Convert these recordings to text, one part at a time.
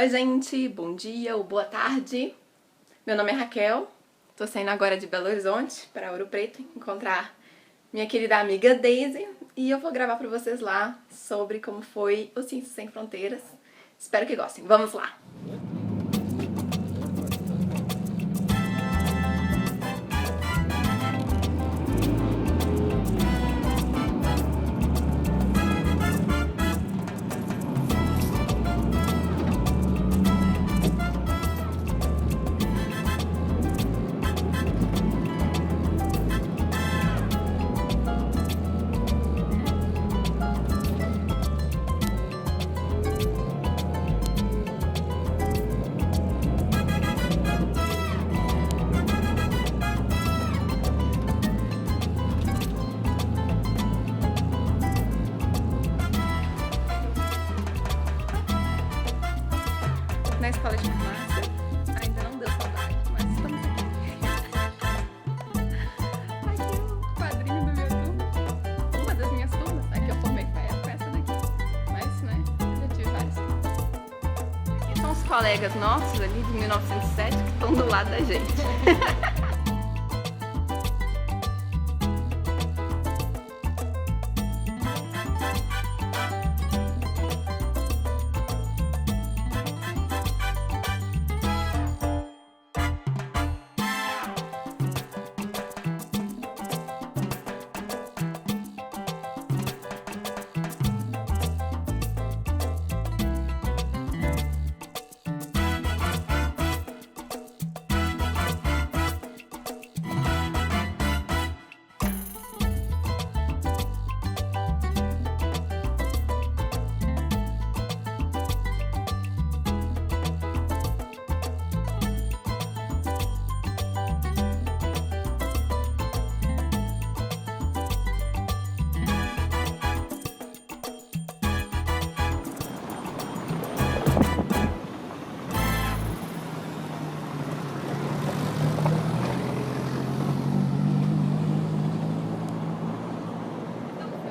Oi, gente, bom dia ou boa tarde. Meu nome é Raquel, tô saindo agora de Belo Horizonte para Ouro Preto encontrar minha querida amiga Daisy e eu vou gravar para vocês lá sobre como foi o Ciências Sem Fronteiras. Espero que gostem. Vamos lá! Na escola de farmácia, ainda não deu saudade, mas estamos aqui. Aqui é o quadrinho do meu turno. Uma das minhas turmas, a que eu formei foi essa daqui. Mas, né, já tive várias turmas. Aqui são os colegas nossos ali de 1907 que estão do lado da gente.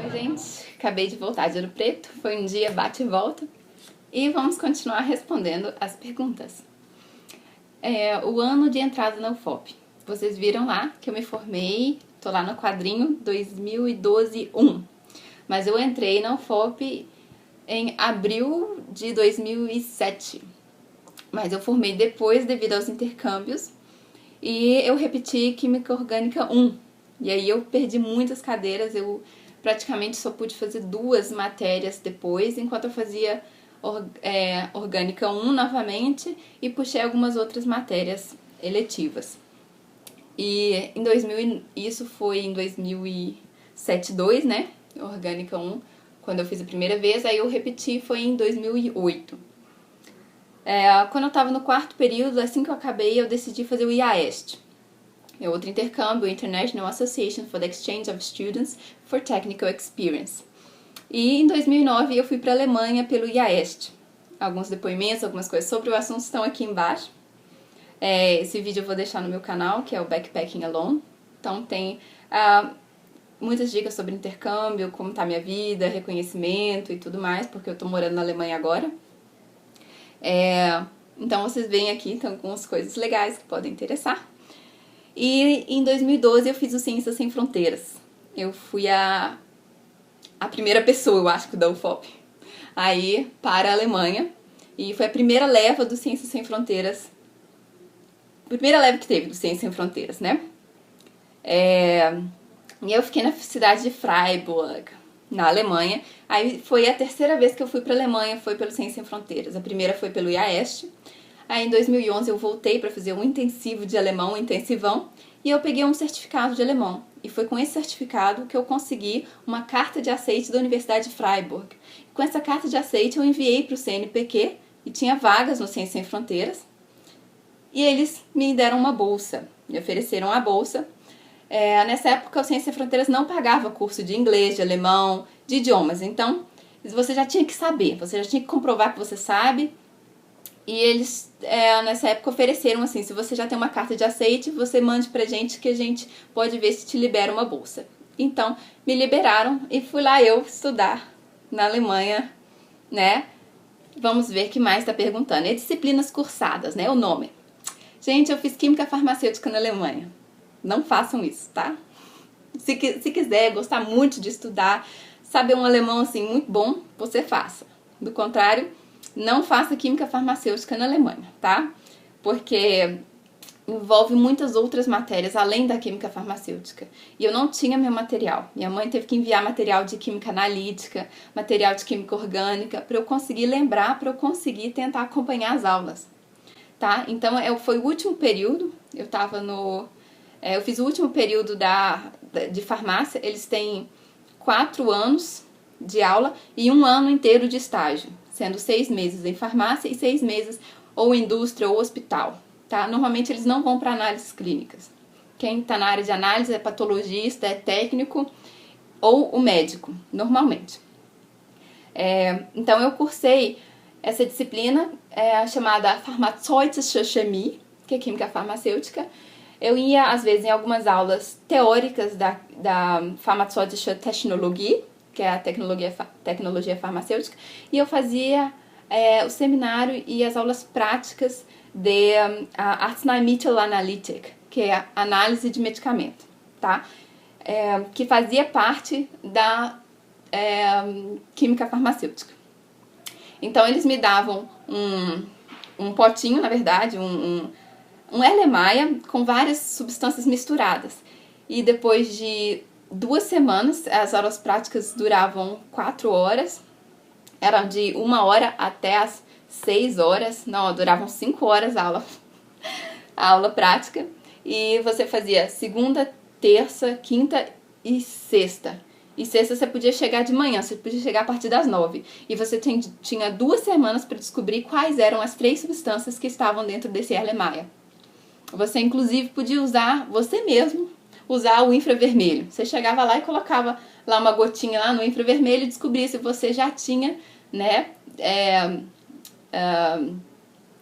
Gente, acabei de voltar de Ouro Preto, foi um dia bate e volta e vamos continuar respondendo as perguntas. O ano de entrada na UFOP, vocês viram lá que eu me formei, tô lá no quadrinho 2012-1, mas eu entrei na UFOP em abril de 2007, mas eu formei depois devido aos intercâmbios e eu repeti Química Orgânica 1, e aí eu perdi muitas cadeiras, eu praticamente só pude fazer 2 matérias depois, enquanto eu fazia Orgânica 1 novamente e puxei algumas outras matérias eletivas. E isso foi em 2007-2, né? Orgânica 1, quando eu fiz a primeira vez, aí eu repeti foi em 2008. Quando eu estava no 4º período, assim que eu acabei, eu decidi fazer o IAEST. É outro intercâmbio, International Association for the Exchange of Students for Technical Experience. E em 2009 eu fui para a Alemanha pelo IAEST. Alguns depoimentos, algumas coisas sobre o assunto estão aqui embaixo. Esse vídeo eu vou deixar no meu canal, que é o Backpacking Alone. Então tem muitas dicas sobre intercâmbio, como está minha vida, reconhecimento e tudo mais, porque eu estou morando na Alemanha agora. Então vocês veem aqui, então, algumas coisas legais que podem interessar. E em 2012 eu fiz o Ciências Sem Fronteiras. Eu fui a primeira pessoa, eu acho, da UFOP, aí para a Alemanha. E foi a primeira leva do Ciências Sem Fronteiras. A primeira leva que teve do Ciências Sem Fronteiras, né? E eu fiquei na cidade de Freiburg, na Alemanha. Aí foi a 3ª vez que eu fui para a Alemanha, foi pelo Ciências Sem Fronteiras. A primeira foi pelo IAEST. Aí em 2011 eu voltei para fazer um intensivo de alemão, um intensivão, e eu peguei um certificado de alemão. E foi com esse certificado que eu consegui uma carta de aceite da Universidade de Freiburg. Com essa carta de aceite eu enviei para o CNPq e tinha vagas no Ciências Sem Fronteiras. E eles me deram uma bolsa, me ofereceram a bolsa. Nessa época o Ciências Sem Fronteiras não pagava curso de inglês, de alemão, de idiomas. Então você já tinha que saber, você já tinha que comprovar que você sabe. E eles, nessa época, ofereceram assim, se você já tem uma carta de aceite, você mande pra gente que a gente pode ver se te libera uma bolsa. Então, me liberaram e fui lá eu estudar na Alemanha, né? Vamos ver o que mais está perguntando. E disciplinas cursadas, né? O nome. Gente, eu fiz química farmacêutica na Alemanha. Não façam isso, tá? Se quiser gostar muito de estudar, saber um alemão assim muito bom, você faça. Do contrário, não faça química farmacêutica na Alemanha, tá? Porque envolve muitas outras matérias além da química farmacêutica. E eu não tinha meu material. Minha mãe teve que enviar material de química analítica, material de química orgânica, para eu conseguir lembrar, para eu conseguir tentar acompanhar as aulas. Tá? Então, foi o último período, eu fiz o último período de farmácia. Eles têm 4 anos de aula e 1 ano inteiro de estágio, sendo 6 meses em farmácia e 6 meses ou indústria ou hospital. Tá? Normalmente eles não vão para análises clínicas. Quem está na área de análise é patologista, é técnico ou o médico, normalmente. Então eu cursei essa disciplina chamada Pharmazeutische Chemie, que é química farmacêutica. Eu ia, às vezes, em algumas aulas teóricas da Pharmazeutische Technologie, que é a tecnologia farmacêutica, e eu fazia o seminário e as aulas práticas de Arzneimittelanalytik, que é a análise de medicamento, tá? Que fazia parte da química farmacêutica. Então, eles me davam um potinho, na verdade, um Erlenmeyer com várias substâncias misturadas. E depois de 2 semanas, as aulas práticas duravam 4 horas, eram de 1 hora até as 6 horas, não, duravam 5 horas a aula prática, e você fazia segunda, terça, quinta e sexta. E sexta você podia chegar de manhã, você podia chegar a partir das 9. E você tinha 2 semanas para descobrir quais eram as 3 substâncias que estavam dentro desse Erlenmeyer. Você, inclusive, podia você mesmo, usar o infravermelho. Você chegava lá e colocava lá uma gotinha lá no infravermelho e descobria se você já tinha, né,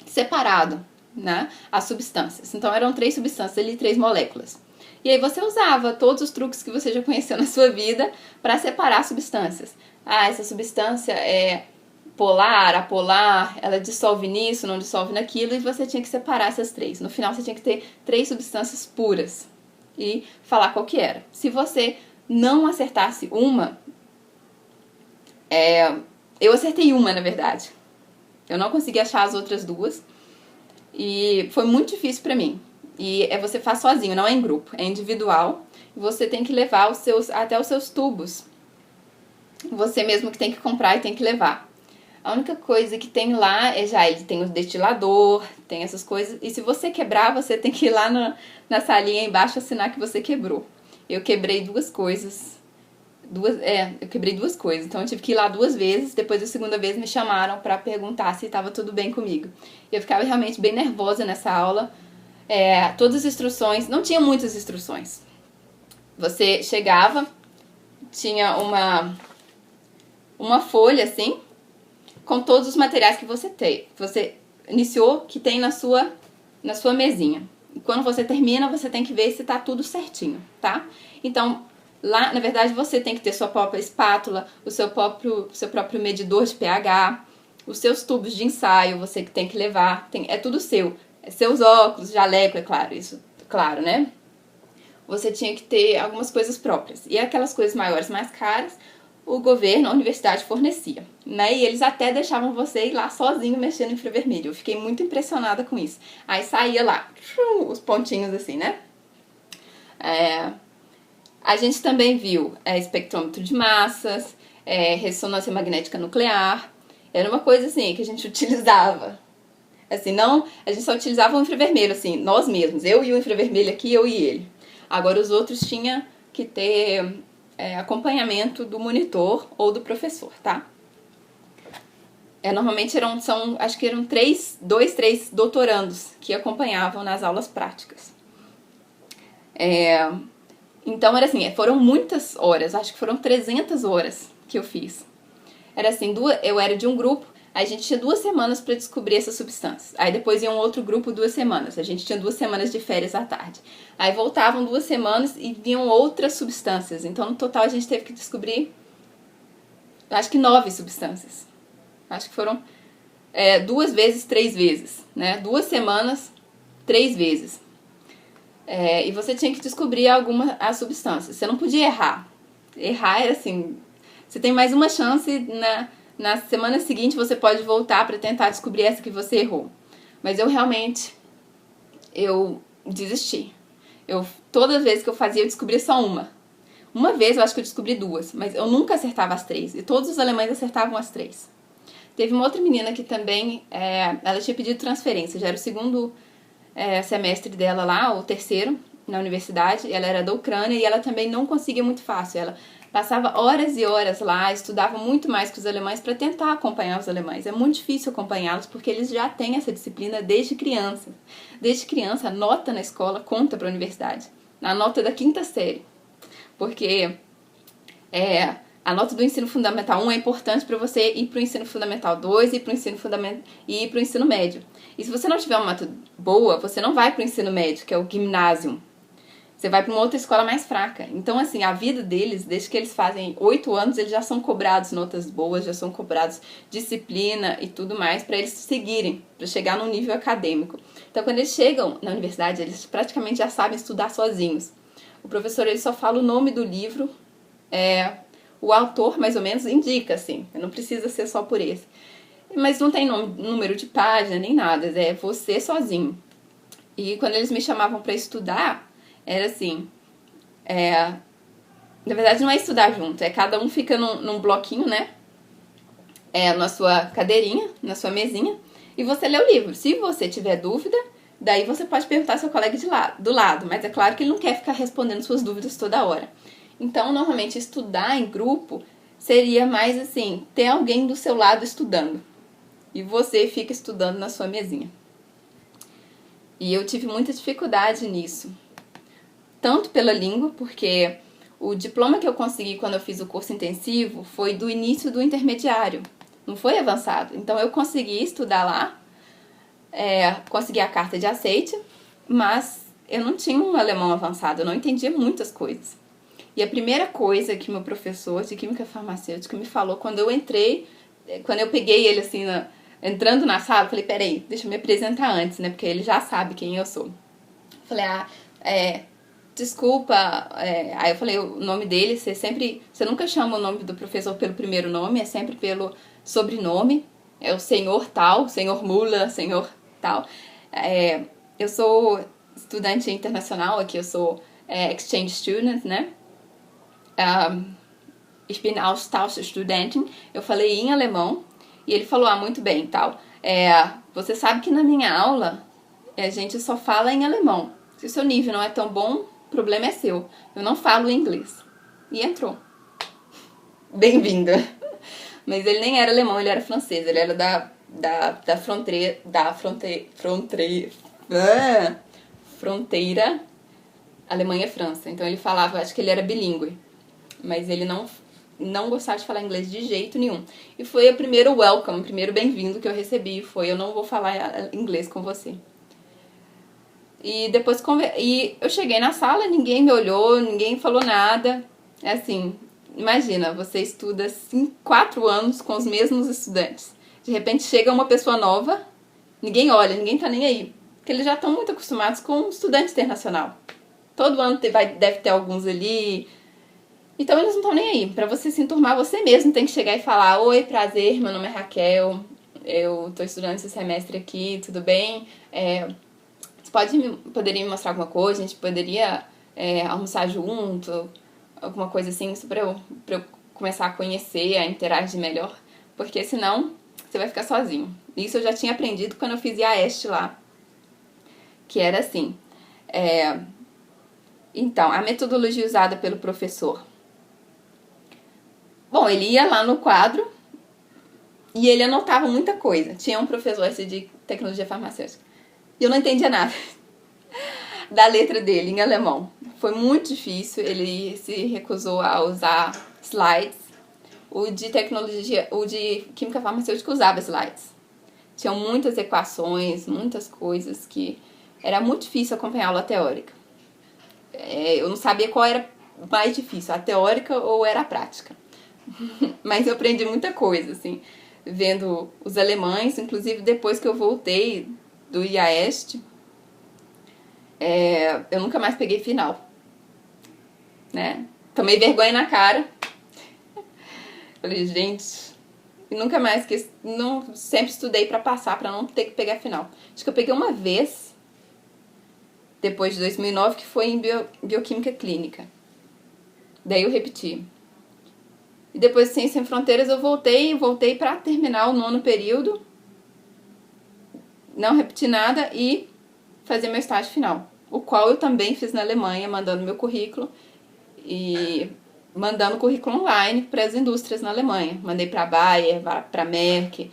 separado, né, as substâncias. Então eram 3 substâncias ali, 3 moléculas. E aí você usava todos os truques que você já conheceu na sua vida para separar substâncias. Essa substância é polar, apolar, ela dissolve nisso, não dissolve naquilo, e você tinha que separar essas 3. No final você tinha que ter 3 substâncias puras e falar qual que era. Se você não acertasse uma, eu acertei uma, na verdade. Eu não consegui achar as outras 2 e foi muito difícil pra mim. E você faz sozinho, não é em grupo, é individual. Você tem que levar até os seus tubos. Você mesmo que tem que comprar e tem que levar. A única coisa que tem lá ele tem o destilador, tem essas coisas. E se você quebrar, você tem que ir lá na salinha embaixo assinar que você quebrou. Eu quebrei 2 coisas. Eu quebrei 2 coisas, então eu tive que ir lá 2 vezes. Depois da segunda vez me chamaram pra perguntar se estava tudo bem comigo. Eu ficava realmente bem nervosa nessa aula. Todas as instruções, não tinha muitas instruções. Você chegava, tinha uma folha assim, com todos os materiais que você iniciou, que tem na sua mesinha. E quando você termina, você tem que ver se tá tudo certinho, tá? Então, lá, na verdade, você tem que ter sua própria espátula, o seu próprio medidor de pH, os seus tubos de ensaio, você que tem que levar, é tudo seu. Seus óculos, jaleco, é claro, isso, claro, né? Você tinha que ter algumas coisas próprias. E aquelas coisas maiores, mais caras, o governo, a universidade fornecia, né? E eles até deixavam você ir lá sozinho mexendo em infravermelho. Eu fiquei muito impressionada com isso. Aí saía lá, os pontinhos assim, né? A gente também viu espectrômetro de massas, ressonância magnética nuclear. Era uma coisa assim que a gente utilizava. Assim, não, a gente só utilizava o infravermelho, assim, nós mesmos. Eu e o infravermelho aqui, eu e ele. Agora os outros tinha que ter acompanhamento do monitor ou do professor, tá? Normalmente acho que eram 3 doutorandos que acompanhavam nas aulas práticas. Então era assim, foram muitas horas, acho que foram 300 horas que eu fiz. Era assim, eu era de um grupo, a gente tinha 2 semanas para descobrir essas substâncias. Aí depois ia um outro grupo 2 semanas. A gente tinha 2 semanas de férias à tarde. Aí voltavam 2 semanas e vinham outras substâncias. Então, no total, a gente teve que descobrir, acho que 9 substâncias. Acho que foram 2 vezes, 3 vezes, né? 2 semanas, 3 vezes. E você tinha que descobrir as substâncias. Você não podia errar. Errar era assim, você tem mais uma chance, na semana seguinte você pode voltar para tentar descobrir essa que você errou. Mas eu desisti. Todas as vezes que eu fazia, eu descobria só uma. Uma vez eu acho que eu descobri 2, mas eu nunca acertava as 3. E todos os alemães acertavam as 3. Teve uma outra menina que também, ela tinha pedido transferência. Já era o segundo semestre dela lá, ou o terceiro, na universidade. Ela era da Ucrânia e ela também não conseguia muito fácil. Ela passava horas e horas lá, estudava muito mais que os alemães para tentar acompanhar os alemães. É muito difícil acompanhá-los porque eles já têm essa disciplina desde criança. Desde criança, a nota na escola conta para a universidade. A nota da 5ª série. Porque a nota do ensino fundamental 1 é importante para você ir para o ensino fundamental 2 e ir para o ensino médio. E se você não tiver uma nota boa, você não vai para o ensino médio, que é o gymnasium. Você vai para uma outra escola mais fraca. Então, assim, a vida deles, desde que eles fazem 8 anos, eles já são cobrados notas boas, já são cobrados disciplina e tudo mais para eles seguirem, para chegar num nível acadêmico. Então, quando eles chegam na universidade, eles praticamente já sabem estudar sozinhos. O professor ele só fala o nome do livro, o autor mais ou menos indica, assim, não precisa ser só por esse. Mas não tem número de página nem nada, é você sozinho. E quando eles me chamavam para estudar, era assim, na verdade não é estudar junto, cada um fica num bloquinho, né? Na sua cadeirinha, na sua mesinha, e você lê o livro. Se você tiver dúvida, daí você pode perguntar ao seu colega do lado, mas é claro que ele não quer ficar respondendo suas dúvidas toda hora. Então, normalmente, estudar em grupo seria mais assim, ter alguém do seu lado estudando. E você fica estudando na sua mesinha. E eu tive muita dificuldade nisso. Tanto pela língua, porque o diploma que eu consegui quando eu fiz o curso intensivo foi do início do intermediário. Não foi avançado. Então, eu consegui estudar lá, consegui a carta de aceite, mas eu não tinha um alemão avançado, eu não entendia muitas coisas. E a primeira coisa que meu professor de química farmacêutica me falou quando eu entrei, quando eu peguei ele assim, entrando na sala, eu falei, peraí, deixa eu me apresentar antes, né, porque ele já sabe quem eu sou. Eu falei, desculpa, aí eu falei o nome dele, você nunca chama o nome do professor pelo primeiro nome, é sempre pelo sobrenome, é o senhor tal, senhor Müller, senhor tal. Eu sou estudante internacional aqui, eu sou exchange student, né? Ich bin Austauschstudentin. Eu falei em alemão e ele falou, muito bem, tal. Você sabe que na minha aula a gente só fala em alemão. Se o seu nível não é tão bom, o problema é seu. Eu não falo inglês. E entrou. Bem-vindo. Mas ele nem era alemão, ele era francês. Ele era da fronteira Alemanha-França. Então ele falava, acho que ele era bilíngue. Mas ele não gostava de falar inglês de jeito nenhum. E foi o primeiro welcome, o primeiro bem-vindo que eu recebi. Foi, eu não vou falar inglês com você. E depois eu cheguei na sala, ninguém me olhou, ninguém falou nada. É assim, imagina, você estuda 4 anos com os mesmos estudantes. De repente chega uma pessoa nova, ninguém olha, ninguém tá nem aí. Porque eles já estão muito acostumados com estudante internacional. Todo ano deve ter alguns ali. Então eles não estão nem aí. Pra você se enturmar, você mesmo tem que chegar e falar, oi, prazer, meu nome é Raquel, eu tô estudando esse semestre aqui, tudo bem? Você poderia me mostrar alguma coisa? A gente poderia almoçar junto? Alguma coisa assim, isso pra eu começar a conhecer, a interagir melhor. Porque senão, você vai ficar sozinho. Isso eu já tinha aprendido quando eu fiz IAEST lá. Que era assim. Então, a metodologia usada pelo professor. Bom, ele ia lá no quadro e ele anotava muita coisa. Tinha um professor de tecnologia farmacêutica. E eu não entendia nada da letra dele em alemão. Foi muito difícil, ele se recusou a usar slides. O de química farmacêutica usava slides. Tinham muitas equações, muitas coisas que era muito difícil acompanhar a aula teórica. Eu não sabia qual era mais difícil, a teórica ou era a prática. Mas eu aprendi muita coisa, assim. vendo os alemães, inclusive depois que eu voltei do IAEST, eu nunca mais peguei final, né? Tomei vergonha na cara. Falei, gente, nunca mais quis, não, sempre estudei pra passar, pra não ter que pegar final. Acho que eu peguei uma vez, depois de 2009, que foi em Bioquímica Clínica. Daí eu repeti. E depois de Ciência Sem Fronteiras eu voltei pra terminar o 9º período, não repeti nada e fazer meu estágio final, o qual eu também fiz na Alemanha, mandando meu currículo e mandando currículo online para as indústrias na Alemanha. Mandei para a Bayer, para a Merck,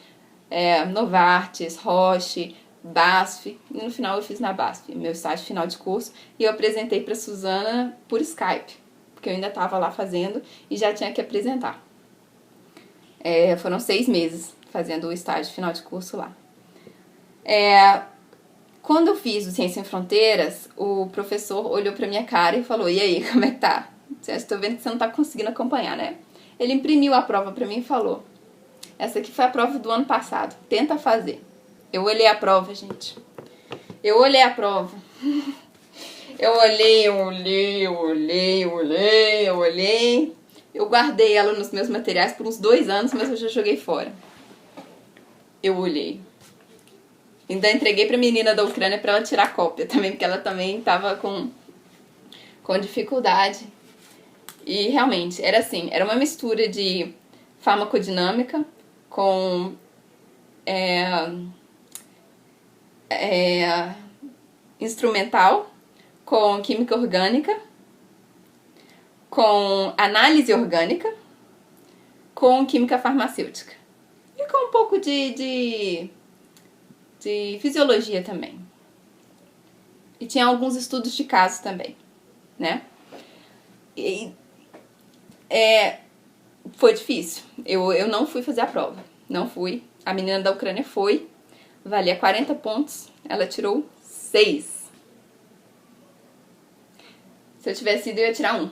Novartis, Roche, BASF, e no final eu fiz na BASF, meu estágio final de curso, e eu apresentei para a Suzana por Skype, porque eu ainda estava lá fazendo e já tinha que apresentar. Foram 6 meses fazendo o estágio final de curso lá. Quando eu fiz o Ciência Sem Fronteiras, o professor olhou pra minha cara e falou, e aí, como é que tá? Estou vendo que você não tá conseguindo acompanhar, né? Ele imprimiu a prova pra mim e falou, essa aqui foi a prova do ano passado, tenta fazer. Eu olhei a prova, gente. Eu olhei a prova. Eu olhei. Eu guardei ela nos meus materiais por uns 2 anos, mas eu já joguei fora. Eu olhei. Ainda entreguei pra menina da Ucrânia pra ela tirar cópia também, porque ela também tava com dificuldade. E realmente, era assim, era uma mistura de farmacodinâmica com instrumental, com química orgânica, com análise orgânica, com química farmacêutica. E com um pouco de fisiologia também. E tinha alguns estudos de caso também, né? E, foi difícil. Eu não fui fazer a prova. Não fui. A menina da Ucrânia foi. Valia 40 pontos. Ela tirou 6. Se eu tivesse ido, eu ia tirar 1.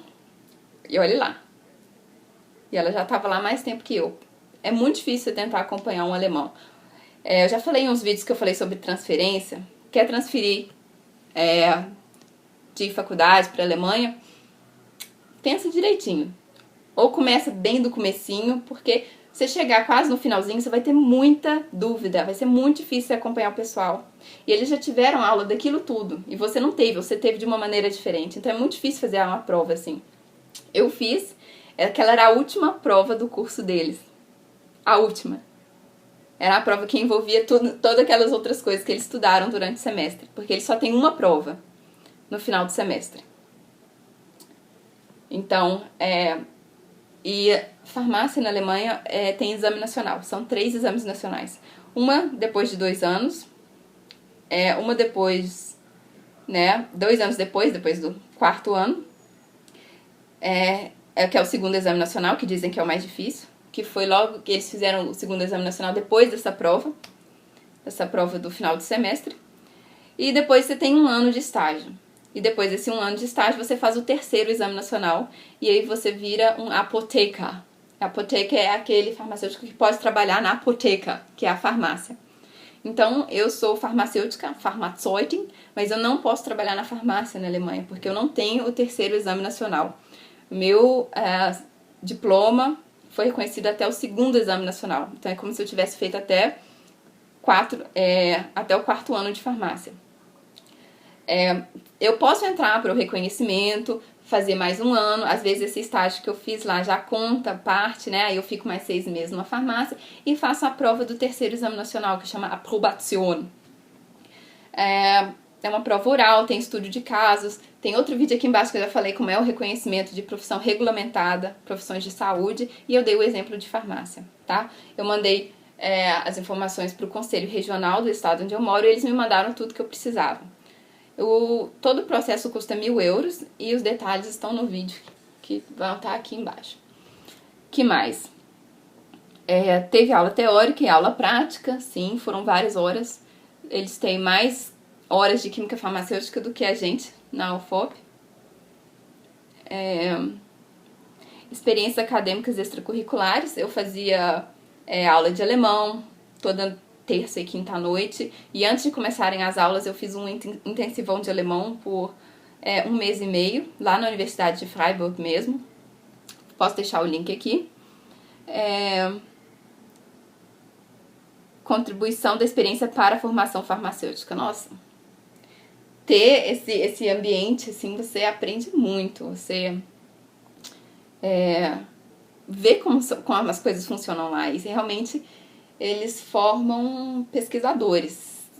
E olha lá. E ela já estava lá mais tempo que eu. É muito difícil você tentar acompanhar um alemão. Eu já falei em uns vídeos que eu falei sobre transferência. Quer transferir de faculdade para a Alemanha? Pensa direitinho. Ou começa bem do comecinho, porque você chegar quase no finalzinho, você vai ter muita dúvida, vai ser muito difícil acompanhar o pessoal. E eles já tiveram aula daquilo tudo, e você não teve, você teve de uma maneira diferente. Então é muito difícil fazer uma prova assim. Eu fiz, aquela era a última prova do curso deles. A última. Era a prova que envolvia todas aquelas outras coisas que eles estudaram durante o semestre, porque eles só têm uma prova no final do semestre. Então, e farmácia na Alemanha tem exame nacional. São 3 exames nacionais. Uma depois de 2 anos. Uma depois, né? 2 anos depois do 4º ano. Que é o 2º exame nacional, que dizem que é o mais difícil. Que foi logo que eles fizeram o 2º exame nacional depois dessa prova. Dessa prova do final do semestre. E depois você tem 1 ano de estágio. E depois desse 1 ano de estágio, você faz o 3º exame nacional. E aí você vira um apoteca. A apoteca é aquele farmacêutico que pode trabalhar na apoteca, que é a farmácia. Então, eu sou farmacêutica, Pharmazeutin, mas eu não posso trabalhar na farmácia na Alemanha, porque eu não tenho o 3º exame nacional. Meu diploma foi reconhecido até o 2º exame nacional. Então, é como se eu tivesse feito até o 4º ano de farmácia. Eu posso entrar para o reconhecimento, fazer mais 1 ano, às vezes esse estágio que eu fiz lá já conta parte, né? Aí eu fico mais 6 meses numa farmácia e faço a prova do 3º exame nacional, que chama Approbation. É uma prova oral, tem estudo de casos, tem outro vídeo aqui embaixo que eu já falei como é o reconhecimento de profissão regulamentada, profissões de saúde, e eu dei o exemplo de farmácia, tá? Eu mandei as informações para o Conselho Regional do estado onde eu moro e eles me mandaram tudo que eu precisava. Todo o processo custa 1.000 euros e os detalhes estão no vídeo que vão estar aqui embaixo. Que mais? Teve aula teórica e aula prática, sim, foram várias horas. Eles têm mais horas de química farmacêutica do que a gente na UFOP. Experiências acadêmicas extracurriculares, eu fazia aula de alemão, toda terça e quinta à noite. E antes de começarem as aulas, eu fiz um intensivão de alemão por 1 mês e meio, lá na Universidade de Freiburg mesmo. Posso deixar o link aqui. Contribuição da experiência para a formação farmacêutica. Nossa, ter esse ambiente, assim, você aprende muito. Você vê como as coisas funcionam lá. E realmente eles formam pesquisadores.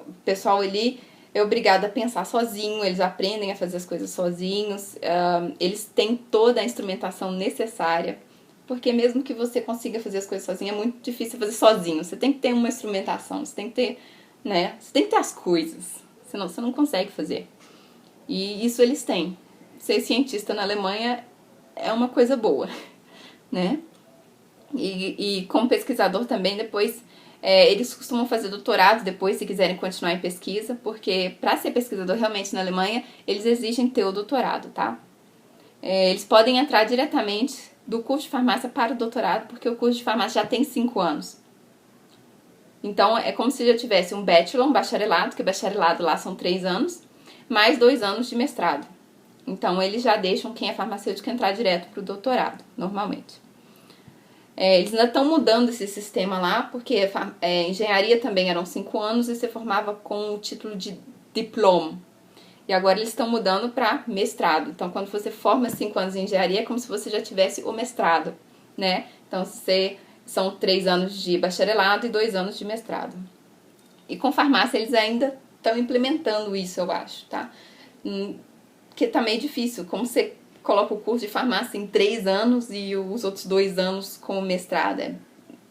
O pessoal ali é obrigado a pensar sozinho, eles aprendem a fazer as coisas sozinhos, eles têm toda a instrumentação necessária, porque mesmo que você consiga fazer as coisas sozinho, é muito difícil fazer sozinho. Você tem que ter uma instrumentação, você tem que ter, né? Você tem que ter as coisas, senão você não consegue fazer. E isso eles têm. Ser cientista na Alemanha é uma coisa boa, né? E como pesquisador também, depois eles costumam fazer doutorado depois, se quiserem continuar em pesquisa, porque para ser pesquisador realmente na Alemanha, eles exigem ter o doutorado, tá? Eles podem entrar diretamente do curso de farmácia para o doutorado, porque o curso de farmácia já tem 5 anos. Então, é como se já tivesse um bachelor, um bacharelado, que o bacharelado lá são 3 anos, mais 2 anos de mestrado. Então, eles já deixam quem é farmacêutico entrar direto para o doutorado, normalmente. Eles ainda estão mudando esse sistema lá, porque engenharia também eram 5 anos e você formava com o título de diploma. E agora eles estão mudando para mestrado. Então, quando você forma 5 anos em engenharia, é como se você já tivesse o mestrado, né? Então, são 3 anos de bacharelado e 2 anos de mestrado. E com farmácia, eles ainda estão implementando isso, eu acho, tá? Porque tá meio difícil. Como você coloca o curso de farmácia em 3 anos e os outros 2 anos com o mestrado? É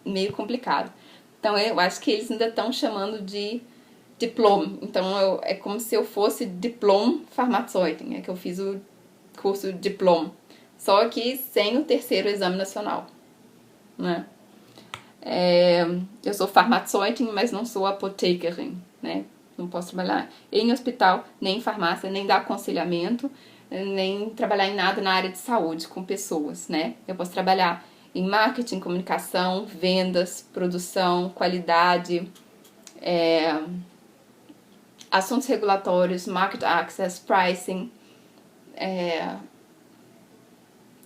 meio complicado. Então, eu acho que eles ainda estão chamando de diploma. Então, é como se eu fosse diploma farmacêutico, é que eu fiz o curso diploma. Só que sem o terceiro exame nacional, né? Eu sou farmacêutica, mas não sou apothekerin, né? Não posso trabalhar em hospital, nem em farmácia, nem dar aconselhamento, nem trabalhar em nada na área de saúde com pessoas, né? Eu posso trabalhar em marketing, comunicação, vendas, produção, qualidade, assuntos regulatórios, market access, pricing,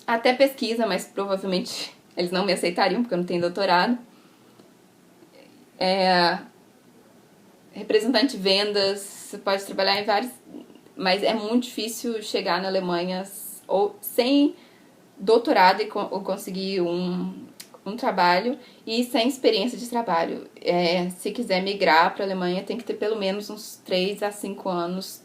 até pesquisa, mas provavelmente eles não me aceitariam porque eu não tenho doutorado. Representante de vendas, você pode trabalhar em vários, mas é muito difícil chegar na Alemanha ou sem doutorado e conseguir um trabalho e sem experiência de trabalho. Se quiser migrar para a Alemanha, tem que ter pelo menos uns 3 a 5 anos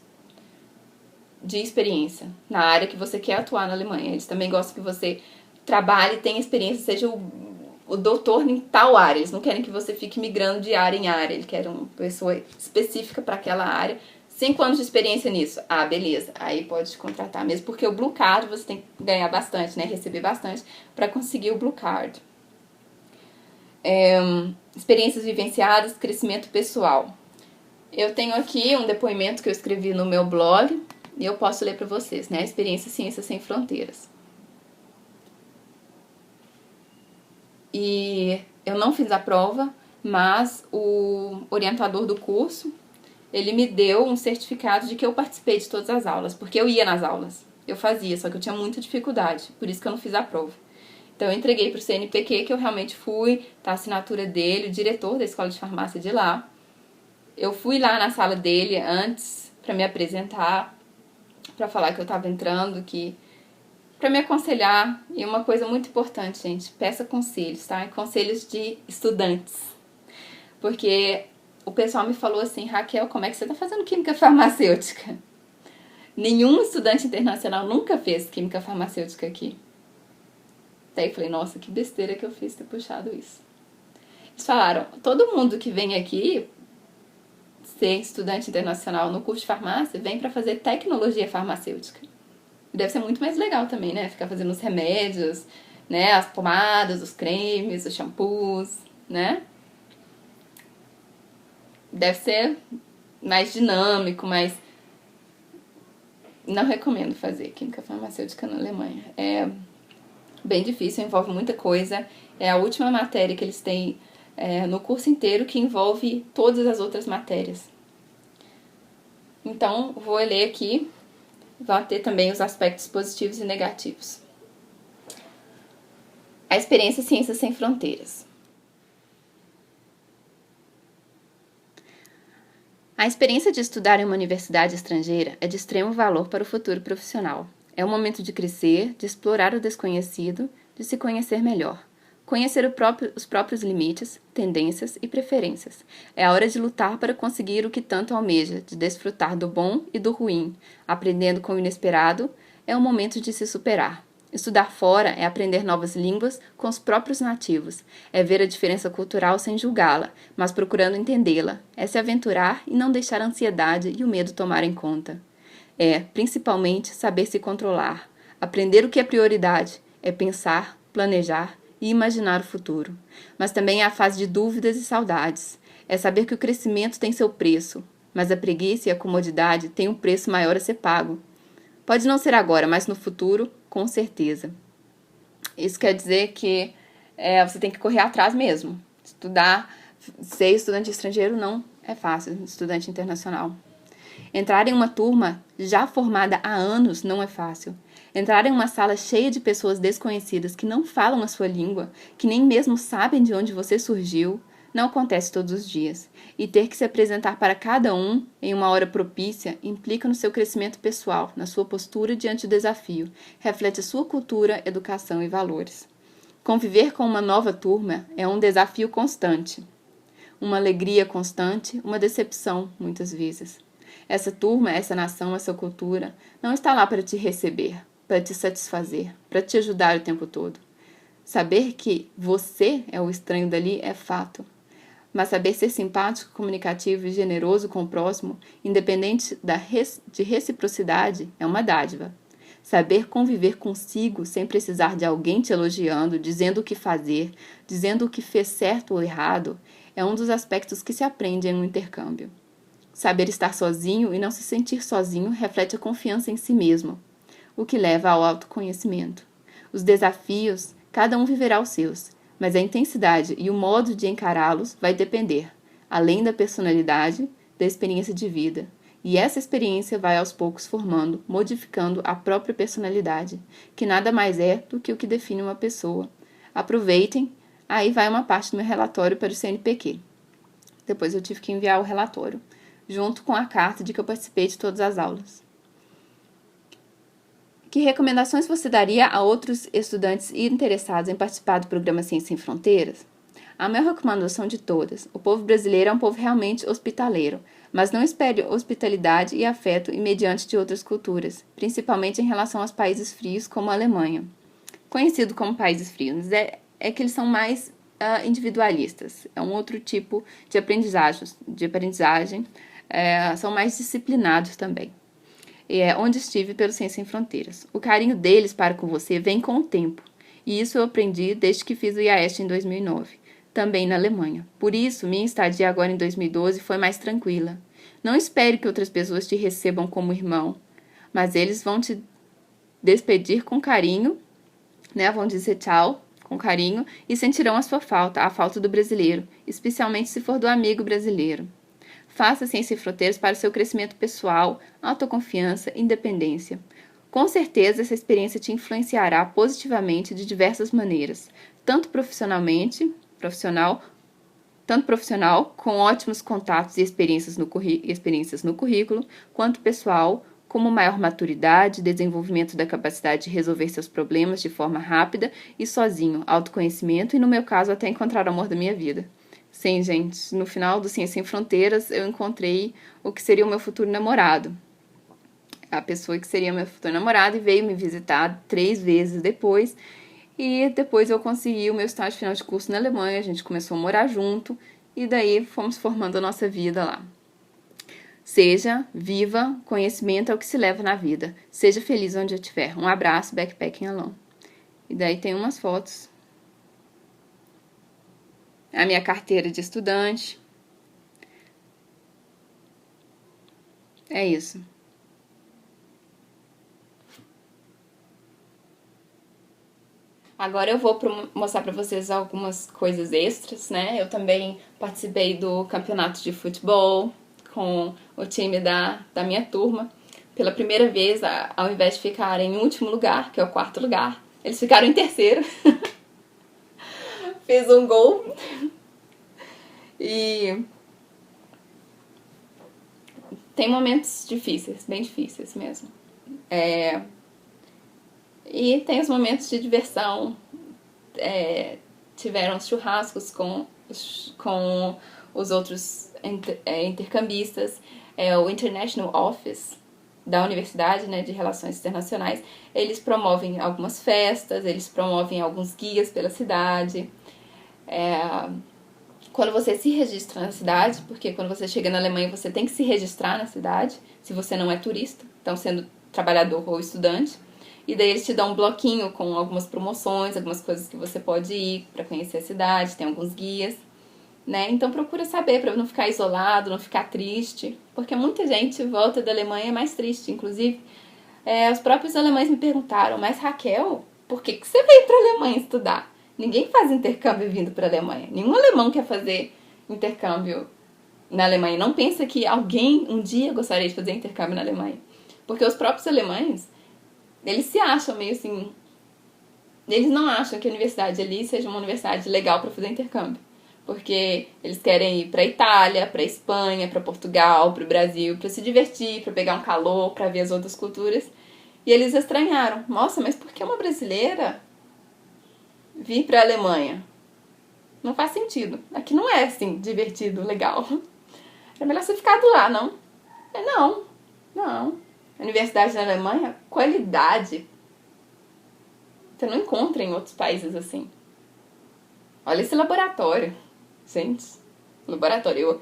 de experiência na área que você quer atuar na Alemanha. Eles também gostam que você trabalhe, tenha experiência, seja o doutor em tal área. Eles não querem que você fique migrando de área em área. Eles querem uma pessoa específica para aquela área. 5 anos de experiência nisso. Ah, beleza. Aí pode contratar mesmo. Porque o Blue Card você tem que ganhar bastante, né? Receber bastante para conseguir o Blue Card. Experiências vivenciadas, crescimento pessoal. Eu tenho aqui um depoimento que eu escrevi no meu blog e eu posso ler para vocês, né? Experiência Ciências Sem Fronteiras. E eu não fiz a prova, mas o orientador do curso, ele me deu um certificado de que eu participei de todas as aulas, porque eu ia nas aulas, eu fazia, só que eu tinha muita dificuldade, por isso que eu não fiz a prova. Então eu entreguei pro CNPq que eu realmente fui, tá a assinatura dele, o diretor da escola de farmácia de lá. Eu fui lá na sala dele antes para me apresentar, para falar que eu tava entrando, para me aconselhar. E uma coisa muito importante, gente, peça conselhos, tá? Conselhos de estudantes. Porque o pessoal me falou assim: Raquel, como é que você tá fazendo química farmacêutica? Nenhum estudante internacional nunca fez química farmacêutica aqui. Daí eu falei: nossa, que besteira que eu fiz ter puxado isso. Eles falaram: todo mundo que vem aqui ser estudante internacional no curso de farmácia vem para fazer tecnologia farmacêutica. Deve ser muito mais legal também, né? Ficar fazendo os remédios, né? As pomadas, os cremes, os shampoos, né? Deve ser mais dinâmico, mas não recomendo fazer química farmacêutica na Alemanha. bem difícil, envolve muita coisa. É a última matéria que eles têm no curso inteiro, que envolve todas as outras matérias. Então, vou ler aqui, vai ter também os aspectos positivos e negativos. A experiência Ciências Sem Fronteiras. A experiência de estudar em uma universidade estrangeira é de extremo valor para o futuro profissional. É o momento de crescer, de explorar o desconhecido, de se conhecer melhor. Conhecer os próprios limites, tendências e preferências. É a hora de lutar para conseguir o que tanto almeja, de desfrutar do bom e do ruim. Aprendendo com o inesperado, é o momento de se superar. Estudar fora é aprender novas línguas com os próprios nativos. É ver a diferença cultural sem julgá-la, mas procurando entendê-la. É se aventurar e não deixar a ansiedade e o medo tomarem conta. É, principalmente, saber se controlar. Aprender o que é prioridade. É pensar, planejar e imaginar o futuro. Mas também é a fase de dúvidas e saudades. É saber que o crescimento tem seu preço, mas a preguiça e a comodidade têm um preço maior a ser pago. Pode não ser agora, mas no futuro, com certeza. Isso quer dizer que você tem que correr atrás mesmo. Estudar, ser estudante estrangeiro não é fácil, estudante internacional. Entrar em uma turma já formada há anos não é fácil. Entrar em uma sala cheia de pessoas desconhecidas que não falam a sua língua, que nem mesmo sabem de onde você surgiu, não acontece todos os dias. E ter que se apresentar para cada um em uma hora propícia implica no seu crescimento pessoal, na sua postura diante do desafio, reflete a sua cultura, educação e valores. Conviver com uma nova turma é um desafio constante, uma alegria constante, uma decepção, muitas vezes. Essa turma, essa nação, essa cultura não está lá para te receber, para te satisfazer, para te ajudar o tempo todo. Saber que você é o estranho dali é fato. Mas saber ser simpático, comunicativo e generoso com o próximo, independente de reciprocidade, é uma dádiva. Saber conviver consigo sem precisar de alguém te elogiando, dizendo o que fazer, dizendo o que fez certo ou errado, é um dos aspectos que se aprende em um intercâmbio. Saber estar sozinho e não se sentir sozinho reflete a confiança em si mesmo, o que leva ao autoconhecimento. Os desafios, cada um viverá os seus, mas a intensidade e o modo de encará-los vai depender, além da personalidade, da experiência de vida. E essa experiência vai aos poucos formando, modificando a própria personalidade, que nada mais é do que o que define uma pessoa. Aproveitem, aí vai uma parte do meu relatório para o CNPq. Depois eu tive que enviar o relatório, junto com a carta de que eu participei de todas as aulas. Que recomendações você daria a outros estudantes interessados em participar do programa Ciências Sem Fronteiras? A minha recomendação de todas: o povo brasileiro é um povo realmente hospitaleiro, mas não espere hospitalidade e afeto imediante de outras culturas, principalmente em relação aos países frios como a Alemanha. Conhecido como países frios, é que eles são mais individualistas, é um outro tipo de aprendizagem, são mais disciplinados também. Onde estive pelo Ciências Sem Fronteiras. O carinho deles para com você vem com o tempo, e isso eu aprendi desde que fiz o IAEST em 2009, também na Alemanha. Por isso, minha estadia agora em 2012 foi mais tranquila. Não espere que outras pessoas te recebam como irmão, mas eles vão te despedir com carinho, né? Vão dizer tchau com carinho e sentirão a sua falta, a falta do brasileiro, especialmente se for do amigo brasileiro. Faça Ciências Sem Fronteiras para o seu crescimento pessoal, autoconfiança e independência. Com certeza, essa experiência te influenciará positivamente de diversas maneiras, tanto profissional, com ótimos contatos e experiências no currículo, quanto pessoal, como maior maturidade, desenvolvimento da capacidade de resolver seus problemas de forma rápida e sozinho, autoconhecimento e, no meu caso, até encontrar o amor da minha vida. Sim, gente, no final do Ciências Sem Fronteiras eu encontrei o que seria o meu futuro namorado. A pessoa que seria meu futuro namorado e veio me visitar 3 vezes depois. E depois eu consegui o meu estágio final de curso na Alemanha, a gente começou a morar junto e daí fomos formando a nossa vida lá. Seja viva, conhecimento é o que se leva na vida. Seja feliz onde estiver. Um abraço, Backpacking Alone. E daí tem umas fotos. A minha carteira de estudante. É isso. Agora eu vou mostrar pra vocês algumas coisas extras, né? Eu também participei do campeonato de futebol com o time da minha turma. Pela primeira vez, ao invés de ficarem em último lugar, que é o quarto lugar, eles ficaram em terceiro. Fiz um gol. E tem momentos difíceis, bem difíceis mesmo. E tem os momentos de diversão. Tiveram os churrascos com os outros intercambistas. O International Office da Universidade, né, de Relações Internacionais, eles promovem algumas festas, eles promovem alguns guias pela cidade. Quando você se registra na cidade, porque quando você chega na Alemanha você tem que se registrar na cidade, se você não é turista, então sendo trabalhador ou estudante. E daí eles te dão um bloquinho com algumas promoções, algumas coisas que você pode ir para conhecer a cidade, tem alguns guias, né? Então procura saber para não ficar isolado, não ficar triste, porque muita gente volta da Alemanha mais triste, inclusive. Os próprios alemães me perguntaram, mas Raquel, por que você veio para a Alemanha estudar? Ninguém faz intercâmbio vindo para a Alemanha. Nenhum alemão quer fazer intercâmbio na Alemanha. Não pensa que alguém um dia gostaria de fazer intercâmbio na Alemanha. Porque os próprios alemães, eles se acham meio assim... Eles não acham que a universidade ali seja uma universidade legal para fazer intercâmbio. Porque eles querem ir para a Itália, para a Espanha, para Portugal, para o Brasil, para se divertir, para pegar um calor, para ver as outras culturas. E eles estranharam. Nossa, mas por que uma brasileira vir para a Alemanha? Não faz sentido. Aqui não é assim, divertido, legal. É melhor você ficar do lá, não? Não. A universidade na Alemanha, qualidade. Você não encontra em outros países assim. Olha esse laboratório. Gente, laboratório.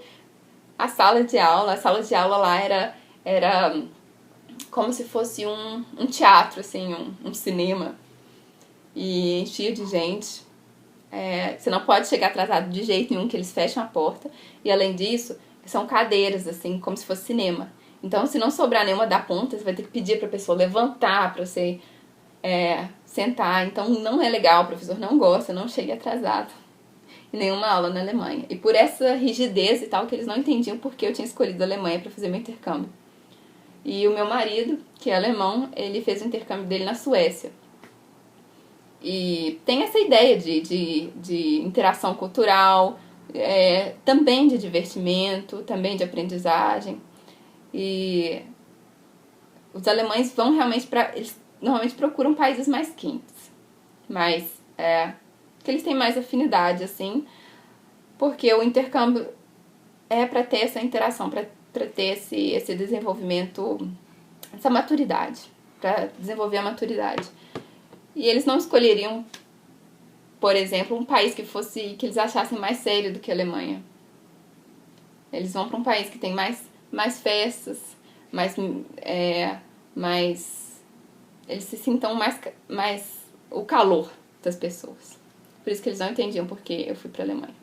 A sala de aula lá era como se fosse um teatro, assim, um cinema. E enchia de gente. Você não pode chegar atrasado de jeito nenhum, que eles fecham a porta. E além disso, são cadeiras, assim, como se fosse cinema. Então, se não sobrar nenhuma da ponta, você vai ter que pedir pra pessoa levantar, pra você sentar. Então, não é legal, o professor não gosta, não chegue atrasado em nenhuma aula na Alemanha. E por essa rigidez e tal, que eles não entendiam porque eu tinha escolhido a Alemanha pra fazer meu intercâmbio. E o meu marido, que é alemão, ele fez o intercâmbio dele na Suécia. E tem essa ideia de interação cultural, também de divertimento, também de aprendizagem. E os alemães vão realmente eles normalmente procuram países mais quentes, que eles têm mais afinidade, assim, porque o intercâmbio é para ter essa interação, para ter esse desenvolvimento, essa maturidade, para desenvolver a maturidade. E eles não escolheriam, por exemplo, um país que eles achassem mais sério do que a Alemanha. Eles vão para um país que tem mais festas, eles se sintam mais o calor das pessoas. Por isso que eles não entendiam porque eu fui para a Alemanha.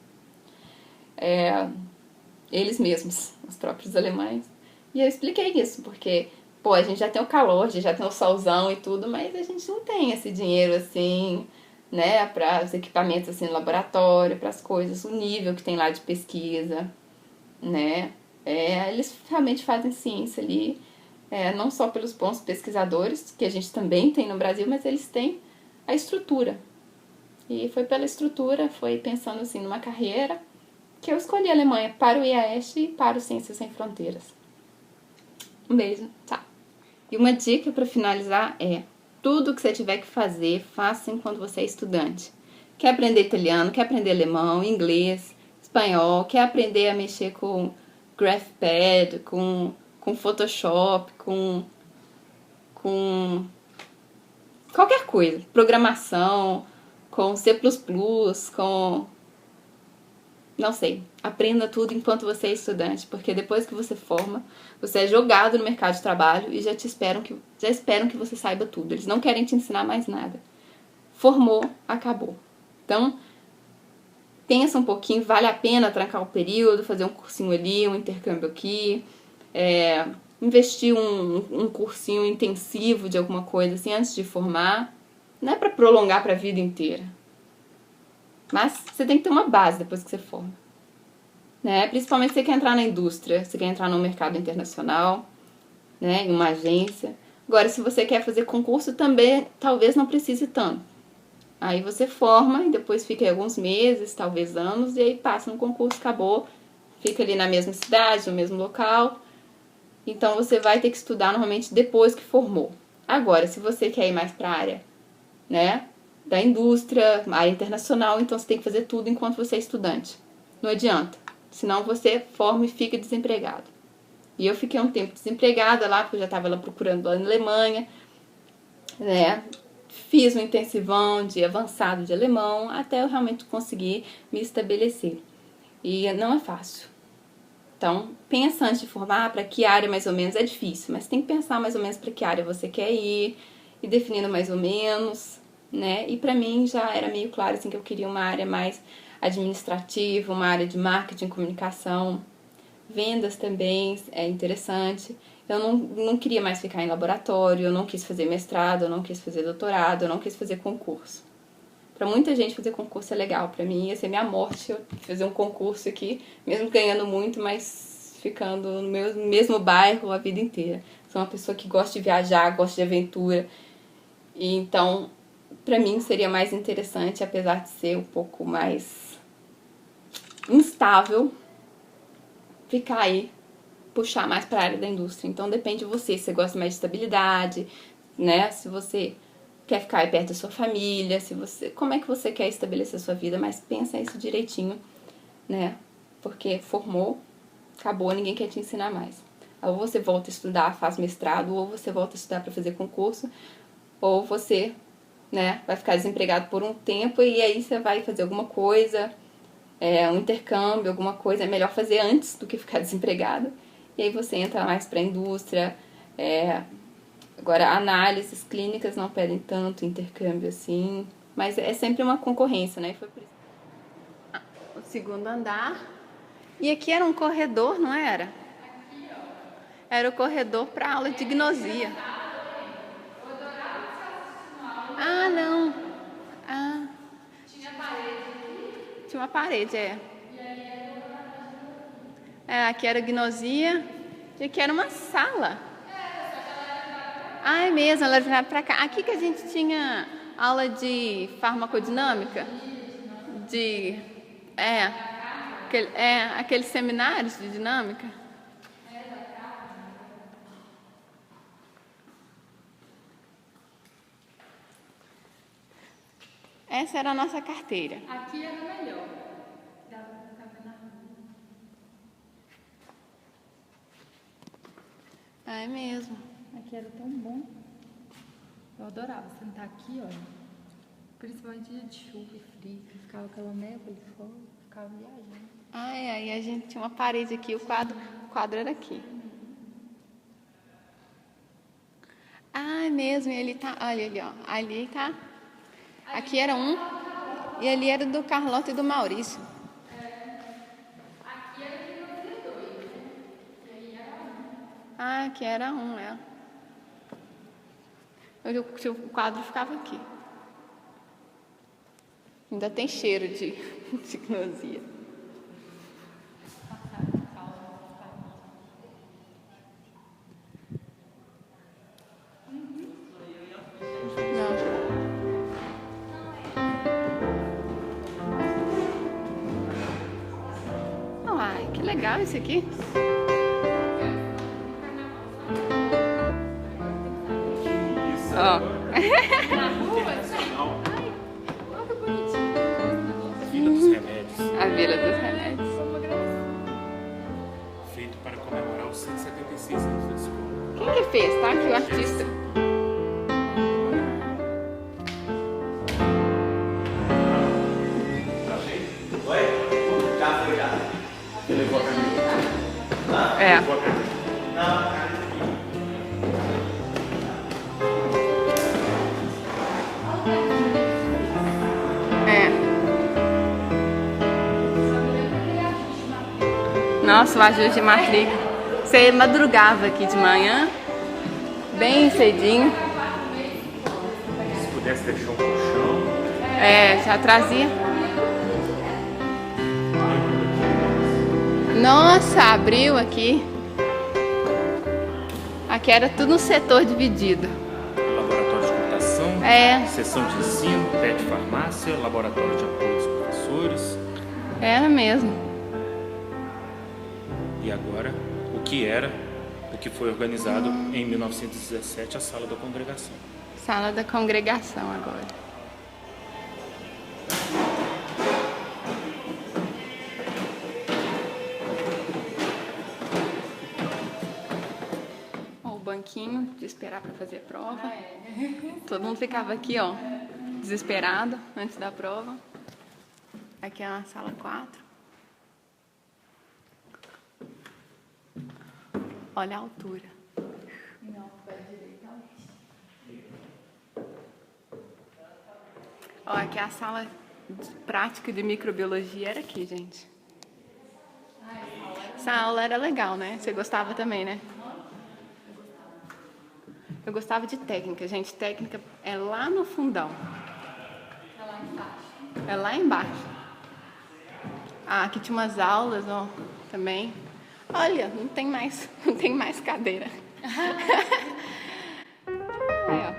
Eles mesmos, os próprios alemães. E eu expliquei isso, porque a gente já tem o calor, a gente já tem o solzão e tudo, mas a gente não tem esse dinheiro assim, né, para os equipamentos assim no laboratório, para as coisas, o nível que tem lá de pesquisa, né. Eles realmente fazem ciência ali, não só pelos bons pesquisadores, que a gente também tem no Brasil, mas eles têm a estrutura. E foi pela estrutura, foi pensando assim numa carreira, que eu escolhi a Alemanha para o IAEST e para o Ciências Sem Fronteiras. Um beijo, tchau! E uma dica para finalizar tudo que você tiver que fazer, faça enquanto você é estudante. Quer aprender italiano, quer aprender alemão, inglês, espanhol, quer aprender a mexer com GraphPad, com Photoshop, com qualquer coisa, programação, com C++, não sei, aprenda tudo enquanto você é estudante, porque depois que você forma, você é jogado no mercado de trabalho e já esperam que você saiba tudo. Eles não querem te ensinar mais nada. Formou, acabou. Então, pensa um pouquinho, vale a pena trancar o período, fazer um cursinho ali, um intercâmbio aqui, investir um cursinho intensivo de alguma coisa assim antes de formar. não é para prolongar para a vida inteira. Mas você tem que ter uma base depois que você forma, né? Principalmente se você quer entrar na indústria, se quer entrar no mercado internacional, né? Em uma agência. Agora, se você quer fazer concurso, também talvez não precise tanto. Aí você forma e depois fica aí alguns meses, talvez anos, e aí passa no concurso, acabou, fica ali na mesma cidade, no mesmo local. Então você vai ter que estudar normalmente depois que formou. Agora, se você quer ir mais para a área, né, da indústria, área internacional, então você tem que fazer tudo enquanto você é estudante. Não adianta, senão você forma e fica desempregado. E eu fiquei um tempo desempregada lá, porque eu já estava lá procurando lá na Alemanha, né? Fiz um intensivão de avançado de alemão até eu realmente conseguir me estabelecer. E não é fácil. Então, pensa antes de formar para que área mais ou menos, é difícil, mas tem que pensar mais ou menos para que área você quer ir, e definindo mais ou menos, né? E para mim já era meio claro assim, que eu queria uma área mais administrativa, uma área de marketing, comunicação, vendas também é interessante. Eu não queria mais ficar em laboratório, eu não quis fazer mestrado, eu não quis fazer doutorado, eu não quis fazer concurso. Para muita gente fazer concurso é legal, para mim ia ser minha morte eu fazer um concurso aqui, mesmo ganhando muito, mas ficando no mesmo bairro a vida inteira. Sou uma pessoa que gosta de viajar, gosta de aventura, e então para mim seria mais interessante, apesar de ser um pouco mais instável, ficar aí, puxar mais para a área da indústria. Então depende de você, se você gosta mais de estabilidade, né? Se você quer ficar aí perto da sua família, como é que você quer estabelecer a sua vida, mas pensa isso direitinho, né? Porque formou, acabou, ninguém quer te ensinar mais. Ou você volta a estudar, faz mestrado, ou você volta a estudar para fazer concurso, ou você, né, vai ficar desempregado por um tempo e aí você vai fazer alguma coisa, um intercâmbio, alguma coisa. É melhor fazer antes do que ficar desempregado. E aí você entra mais para a indústria. Agora, análises clínicas não pedem tanto intercâmbio assim, mas é sempre uma concorrência, né? Foi por isso. O segundo andar. E aqui era um corredor, não era? Era o corredor para aula de gnosia. Ah, não. Ah. Tinha uma parede, aqui era gnosia. E aqui era uma sala. Ah, é mesmo, ela era virada pra cá. Aqui que a gente tinha aula de farmacodinâmica. Aqueles seminários de dinâmica. Essa era a nossa carteira. Aqui era melhor. Ah, é mesmo. Aqui era tão bom. Eu adorava sentar aqui, olha. Principalmente dia de chuva e frio, que ficava aquela névoa de fora, ficava viajando. Aí a gente tinha uma parede aqui, o quadro era aqui. Ah, é mesmo, e ele tá, olha ali, ó. Ali tá. Aqui era um, e ali era do Carlota e do Maurício. Aqui era de nós dois, né? E aí era um. Ah, aqui era um, O quadro ficava aqui. Ainda tem cheiro de gnosia. Não. Ai, que legal esse aqui. Ó. Na rua, ai, olha que bonitinho. Vila dos Remédios. A Vila dos Remédios. Feito para comemorar os 176 anos da escola. Quem que fez, tá? Aqui o artista. Oi? Já foi, já. Você levou a caneta? É. Levou a caneta? Não, Nossa, o ajuste de matrícula. Você madrugava aqui de manhã, bem cedinho. pudesse deixar um colchão. É, já trazia. Nossa, abriu aqui. Aqui era tudo um setor dividido. Laboratório de computação, É. seção de ensino, pet farmácia, laboratório de apoio dos professores. Era mesmo. E agora, o que foi organizado em 1917, a Sala da Congregação. Sala da congregação agora. Ó, o banquinho de esperar para fazer prova. Todo mundo ficava aqui, ó, desesperado antes da prova. Aqui é a sala 4. Olha a altura. Ó, aqui é a sala de prática de microbiologia, era aqui, gente. Essa aula era legal, né? Você gostava também, né? Eu gostava de técnica, gente. Técnica é lá no fundão. É lá embaixo. É lá embaixo. Ah, aqui tinha umas aulas, ó, também. Olha, não tem mais cadeira. Aí, ó.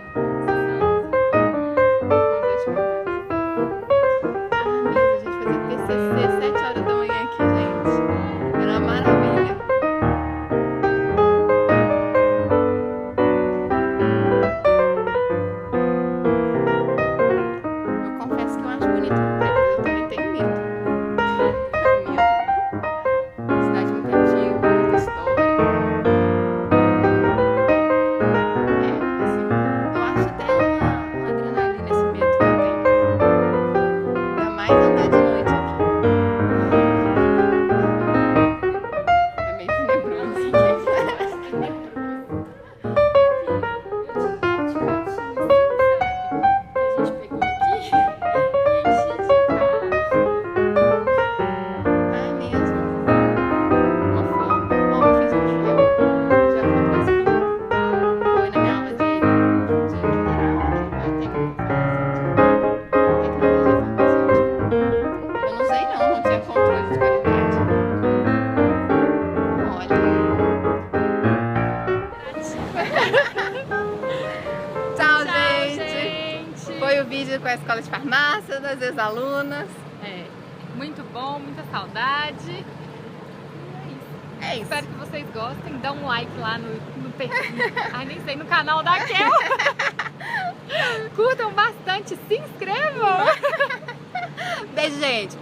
TCC, 7 horas da manhã aqui, gente. Era uma maravilha. Eu confesso que eu acho bonito o prédio, mas eu também tenho medo. Cidade muito antiga, muita história. É, assim, eu acho até uma adrenalina esse medo que eu tenho. Ainda mais andar de noite aqui. É meio tenebroso. Ah, é mesmo? Uma forma? Bom, eu fiz um jogo. Já comprei esse livro. Foi na minha aula de tecnologia farmacêutica. Eu não sei não tinha controle de qualidade. Olha. Tchau, gente. Foi o vídeo com a Escola de Farmácia, das ex-alunas. É, muito bom, muita saudade. É isso. Espero que vocês gostem. Dá um like lá no perfil. Ai, nem sei, no canal da Kel. Curtam bastante, se inscrevam. Beijo, gente.